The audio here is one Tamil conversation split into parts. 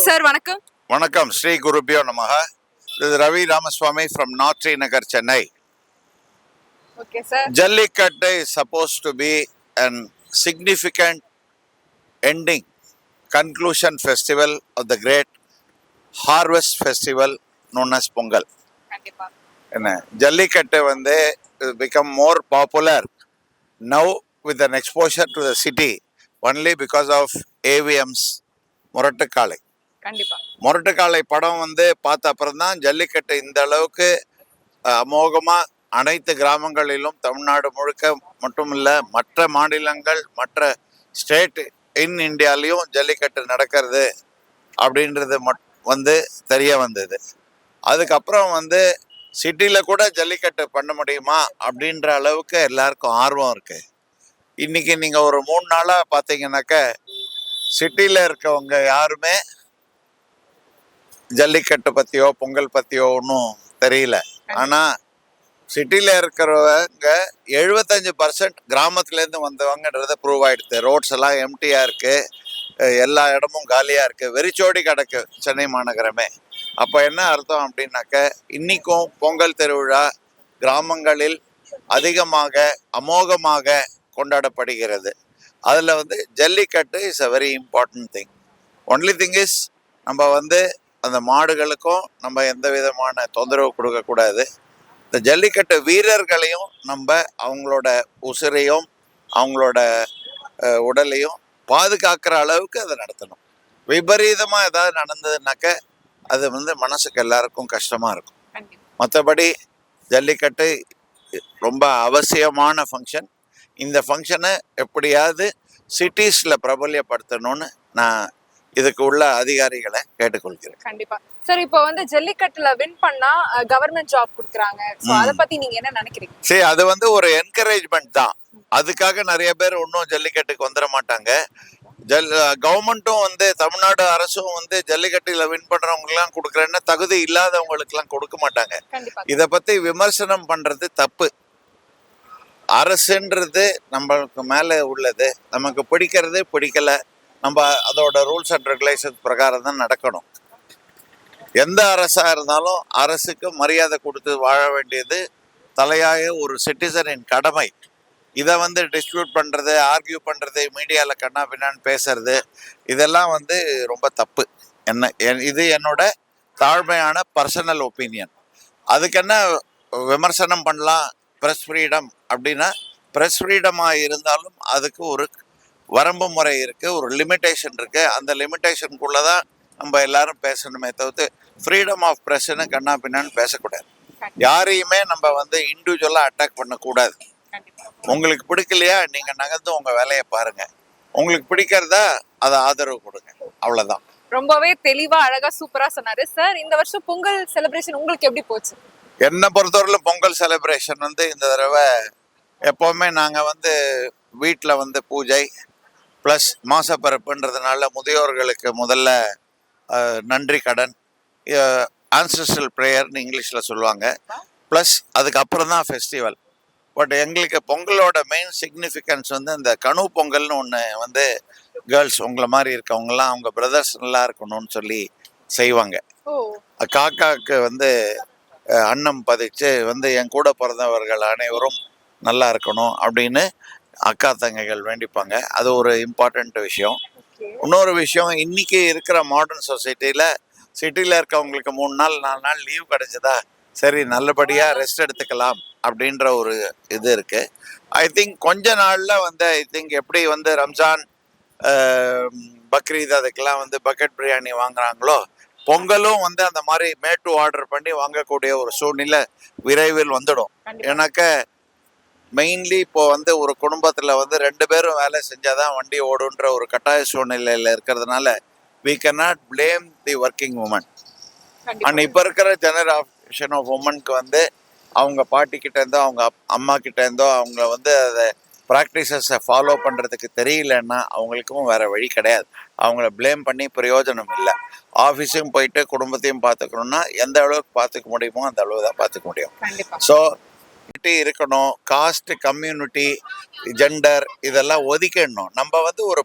Sir, vanakkam. Vanakkam, Sri Gurubhyo Namaha. This is Ravi Ramaswamy from North Srinagar, Chennai. Okay, sir. Jallikattu is supposed to be an significant ending, conclusion festival of the great harvest festival known as Pongal. Kandipa. Jallikattu வந்து become more popular now with an exposure to the city only because of AVM's Murattu Kaalai. கண்டிப்பா. முரட்டுக்காலை படம் வந்து பார்த்த அப்புறம் தான் ஜல்லிக்கட்டு இந்த அளவுக்கு அமோகமா அனைத்து கிராமங்களிலும் தமிழ்நாடு முழுக்க மட்டும் இல்லை மற்ற மாநிலங்கள் மற்ற ஸ்டேட் இன் இந்தியாலையும் ஜல்லிக்கட்டு நடக்கிறது அப்படின்றது வந்து தெரிய வந்தது. அதுக்கப்புறம் வந்து சிட்டியில் கூட ஜல்லிக்கட்டு பண்ண முடியுமா அப்படின்ற அளவுக்கு எல்லாருக்கும் ஆர்வம் இருக்கு. இன்னைக்கு நீங்கள் ஒரு 3 நாளாக பார்த்தீங்கன்னாக்க சிட்டியில் இருக்கவங்க யாருமே ஜல்லிக்கட்டு பற்றியோ பொங்கல் பற்றியோ ஒன்றும் தெரியல. ஆனால் சிட்டியில் இருக்கிறவங்க 75% கிராமத்துலேருந்து வந்தவங்கன்றத ப்ரூவ் ஆகிடுது. ரோட்ஸ் எல்லாம் எம்டியாக இருக்குது, எல்லா இடமும் காலியாக இருக்குது, வெறிச்சோடி கிடக்கு சென்னை மாநகரமே. அப்போ என்ன அர்த்தம் அப்படின்னாக்க இன்றைக்கும் பொங்கல் திருவிழா கிராமங்களில் அதிகமாக அமோகமாக கொண்டாடப்படுகிறது. அதில் வந்து jallikattu is a very important thing. Only thing is நம்ம வந்து அந்த மாடுகளுக்கும் நம்ம எந்த விதமான தொந்தரவு கொடுக்கக்கூடாது. இந்த ஜல்லிக்கட்டு வீரர்களையும் நம்ம அவங்களோட உசிரையும் அவங்களோட உடலையும் பாதுகாக்கிற அளவுக்கு அதை நடத்தணும். விபரீதமாக ஏதாவது நடந்ததுனாக்க அது வந்து மனசுக்கு எல்லாருக்கும் கஷ்டமாக இருக்கும். மற்றபடி ஜல்லிக்கட்டு ரொம்ப அவசியமான ஃபங்க்ஷன். இந்த ஃபங்க்ஷனை எப்படியாவது சிட்டிஸில் பிரபல்யப்படுத்தணும்னு நான் இதுக்கு உள்ள அதிகாரிகளை கேட்டுக்கொள்கிறேன். கண்டிப்பா சார். இப்போ வந்து ஜல்லிக்கட்டுல வின் பண்ணா கவர்மெண்ட் ஜாப் கொடுக்குறாங்க. சோ அத பத்தி நீங்க என்ன நினைக்கிறீங்க? சரி, அது வந்து ஒரு என்கரேஜ்மெண்ட் தான். அதுக்காக நிறைய பேர் இன்னும் ஜல்லிக்கட்டுக்கு வந்துட மாட்டாங்க. கவர்மெண்ட்டும் வந்து தமிழ்நாடு அரசும் வந்து ஜல்லிக்கட்டுல வின் பண்றவங்க எல்லாம் கொடுக்குறேன்னா தகுதி இல்லாதவங்களுக்கு எல்லாம் கொடுக்க மாட்டாங்க. இத பத்தி விமர்சனம் பண்றது தப்பு. அரசுன்றது நம்மளுக்கு மேல உள்ளது. நமக்கு பிடிக்கிறது பிடிக்கல, நம்ம அதோட ரூல்ஸ் அண்ட் ரெகுலேஷன் பிரகாரம் தான் நடக்கணும். எந்த அரசா இருந்தாலும் அரசுக்கு மரியாதை கொடுத்து வாழ வேண்டியது தலையாய ஒரு சிட்டிசனின் கடமை. இதை வந்து டிஸ்பியூட் பண்ணுறது, ஆர்கியூ பண்ணுறது, மீடியாவில் கண்ணா பின்னான்னு பேசுறது, இதெல்லாம் வந்து ரொம்ப தப்பு. இது என்னோட தாழ்மையான பர்சனல் ஒப்பீனியன். அதுக்கு என்ன விமர்சனம் பண்ணலாம், ப்ரெஸ் ஃப்ரீடம் அப்படின்னா ப்ரெஸ் ஃப்ரீடமாக இருந்தாலும் அதுக்கு ஒரு வரம்பு முறை இருக்குது, ஒரு லிமிட்டேஷன் இருக்குது. அந்த லிமிட்டேஷனுக்குள்ளே தான் நம்ம எல்லாரும் பேசணுமே தவிர்த்து ஃப்ரீடம் ஆஃப் ப்ரெஸ்ன்னு கண்ணா பின்னான்னு பேசக்கூடாது. யாரையுமே நம்ம வந்து இண்டிவிஜுவலாக அட்டாக் பண்ணக்கூடாது. உங்களுக்கு பிடிக்கலையா நீங்கள் நகர்ந்து உங்கள் வேலையை பாருங்க, உங்களுக்கு பிடிக்கிறதா அதை ஆதரவு கொடுங்க, அவ்வளோதான். ரொம்பவே தெளிவா அழகா சூப்பரா சொன்னாரு சார். இந்த வருஷம் பொங்கல் செலிப்ரேஷன் உங்களுக்கு எப்படி போச்சு? என்னை பொறுத்தவரையிலும் பொங்கல் செலிப்ரேஷன் வந்து இந்த தடவை எப்போவுமே நாங்கள் வந்து வீட்டில் வந்து பூஜை ப்ளஸ் மாசப்பிறப்புன்றதுனால முதியோர்களுக்கு முதல்ல நன்றி கடன், ஆன்செஸ்ட்ரல் ப்ரேயர்னு இங்கிலீஷில் சொல்லுவாங்க, ப்ளஸ் அதுக்கப்புறம் தான் ஃபெஸ்டிவல். பட் எங்களுக்கு பொங்கலோட மெயின் சிக்னிஃபிகன்ஸ் வந்து இந்த கனு பொங்கல்னு ஒன்று வந்து கேர்ள்ஸ் உங்களை மாதிரி இருக்கவங்கலாம் அவங்க பிரதர்ஸ் நல்லா இருக்கணும்னு சொல்லி செய்வாங்க. காக்காவுக்கு வந்து அன்னம் பதிச்சு வந்து என் கூட பிறந்தவர்கள் அனைவரும் நல்லா இருக்கணும் அப்படின்னு அக்கா தங்கைகள் வேண்டிப்பாங்க. அது ஒரு இம்பார்ட்டண்ட் விஷயம். இன்னொரு விஷயம், இன்னைக்கு இருக்கிற மாடர்ன் சொசைட்டியில் சிட்டியில் இருக்கவங்களுக்கு 3 நாள் 4 நாள் லீவ் கிடைச்சதா, சரி நல்லபடியாக ரெஸ்ட் எடுத்துக்கலாம் அப்படின்ற ஒரு இது இருக்குது. ஐ திங்க் கொஞ்ச நாளில் வந்து ஐ திங்க் எப்படி வந்து ரம்ஜான் பக்ரீத் அதுக்கெல்லாம் வந்து பக்கெட் பிரியாணி வாங்குறாங்களோ, பொங்கலும் வந்து அந்த மாதிரி மேட் டு ஆர்டர் பண்ணி வாங்கக்கூடிய ஒரு சூழ்நிலை விரைவில் வந்துடும். ஏன்னாக்க மெயின்லி இப்போ வந்து ஒரு குடும்பத்தில் வந்து 2 பேரும் வேலை செஞ்சாதான் வண்டி ஓடுன்ற ஒரு கட்டாய சூழ்நிலையில் இருக்கிறதுனால we cannot blame the working woman. And இப்போ இருக்கிற ஜெனரேஷன் ஆஃப் உமனுக்கு வந்து அவங்க பாட்டிக்கிட்ட இருந்தோ அவங்க அம்மா கிட்ட இருந்தோ அவங்க வந்து அதை ப்ராக்டிசஸை ஃபாலோ பண்ணுறதுக்கு தெரியலன்னா அவங்களுக்கும் வேறு வழி கிடையாது. அவங்கள ப்ளேம் பண்ணி பிரயோஜனம் இல்லை. ஆஃபீஸையும் போயிட்டு குடும்பத்தையும் பார்த்துக்கணுன்னா எந்த அளவுக்கு பார்த்துக்க முடியுமோ அந்த அளவு தான் பார்த்துக்க முடியும். ஸோ இருக்கணும், காஸ்ட், கம்யூனிட்டி, ஜெண்டர் இதெல்லாம் ஒதுக்கிடணும். நம்ம வந்து ஒரு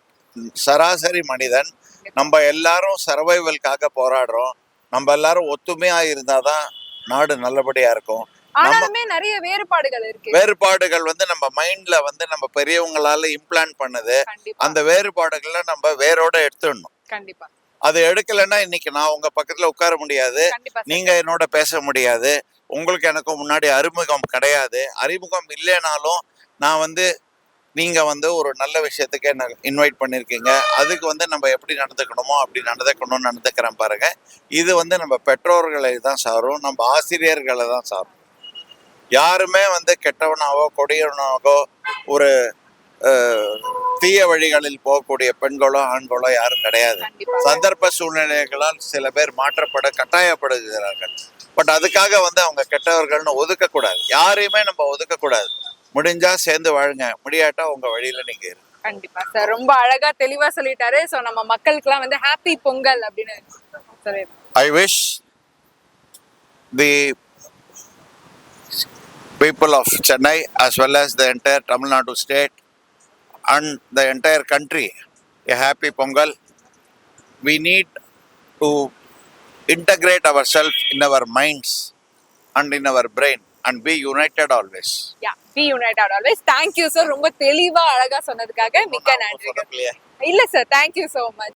சராசரி மனிதன் நம்ம எல்லாரும் சர்வைவல்காக போராடுறோம். நம்ம எல்லாரும் ஒத்துமையா இருந்தாதான் நாடு நல்லபடியா இருக்கும். ஆனாலுமே நிறைய வேறுபாடுகள் இருக்கு. வேறுபாடுகள் வந்து நம்ம மைண்ட்ல வந்து நம்ம பெரியவங்களால இம்ப்ளான்ட் பண்ணுது. கண்டிப்பா அந்த வேறுபாடுகளை நம்ம வேரோட எடுத்துடணும். கண்டிப்பா அது எடுக்கலைன்னா இன்னைக்கு நான் உங்க பக்கத்துல உட்கார முடியாது, கண்டிப்பா sir. நீங்க என்னோட பேச முடியாது, உங்களுக்கு எனக்கும் முன்னாடி அறிமுகம் கிடையாது. அறிமுகம் இல்லைனாலும் நான் வந்து நீங்க வந்து ஒரு நல்ல விஷயத்துக்கு என்ன இன்வைட் பண்ணிருக்கீங்க, அதுக்கு வந்து நம்ம எப்படி நடந்துக்கணுமோ அப்படி நடந்துக்கணும்னு நடந்துக்கிறேன் பாருங்க. இது வந்து நம்ம பெற்றோர்களை தான் சாரும், நம்ம ஆசிரியர்களை தான் சாரும். யாருமே வந்து கெட்டவனாவோ கொடியவனாவோ ஒரு தீய வழிகளில் போகக்கூடிய பெண்களோ ஆண்களோ யாரும் கிடையாது. கண்டிப்பா சந்தர்ப்ப சூழ்நிலைகளால் சில பேர் மாற்றப்பட கட்டாயப்படுகிறார்கள். பட் அதுக்காக வந்து அவங்க கெட்டவர்கள்னு ஒதுக்க கூடாது. யாரையுமே நம்ம ஒதுக்க கூடாது. முடிஞ்சா சேர்ந்து வாழுங்க, முடியாட்டா உங்க வழியில நீங்க இருங்க. கண்டிப்பா சார். ரொம்ப அழகா தெளிவா சொல்லிட்டாரு. சோ நம்ம மக்களுக்குலாம் வந்து ஹாப்பி பொங்கல் அப்படின்னு சொல்லிடுறேன். I wish the people of Chennai as well as the entire Tamil Nadu state and the entire country a happy Pongal. We need to integrate ourselves in our minds and in our brain and be united always. Ya be united always. Thank you sir. ரொம்ப தெளிவா அழகா சொன்னதுக்காக மிக்க நன்றி. இல்ல sir, thank you so much.